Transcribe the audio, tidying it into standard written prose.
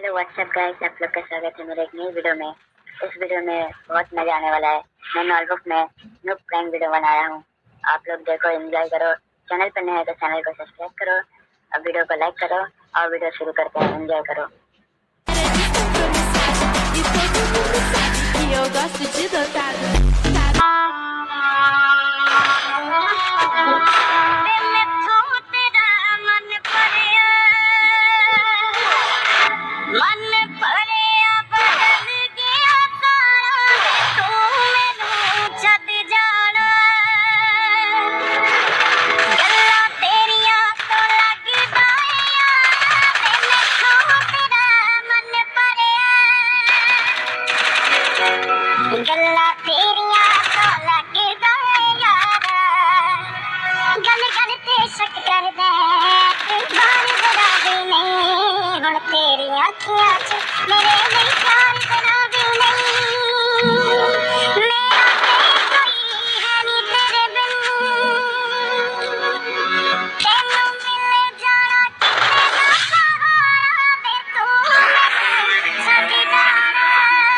Hello WhatsApp guys, आप लोग का स्वागत है मेरे एक नई वीडियो में। इस वीडियो में बहुत मजा आने वाला है। मैं नोटबुक में न्यू प्रैंक वीडियो बना रहा हूँ। आप लोग देखो, एंजॉय करो। चैनल पर नए हैं तो चैनल को सब्सक्राइब करो और वीडियो को लाइक करो। और वीडियो शुरू करते हैं, एंजॉय करो। Eu gosto de dotado. गल्ला तेरिया तो लगदा यारा, गल गल ते शक कर दे बार जरा भी नहीं। हुण तेरी अखियां च मेरे लिए प्यार जरा भी नहीं।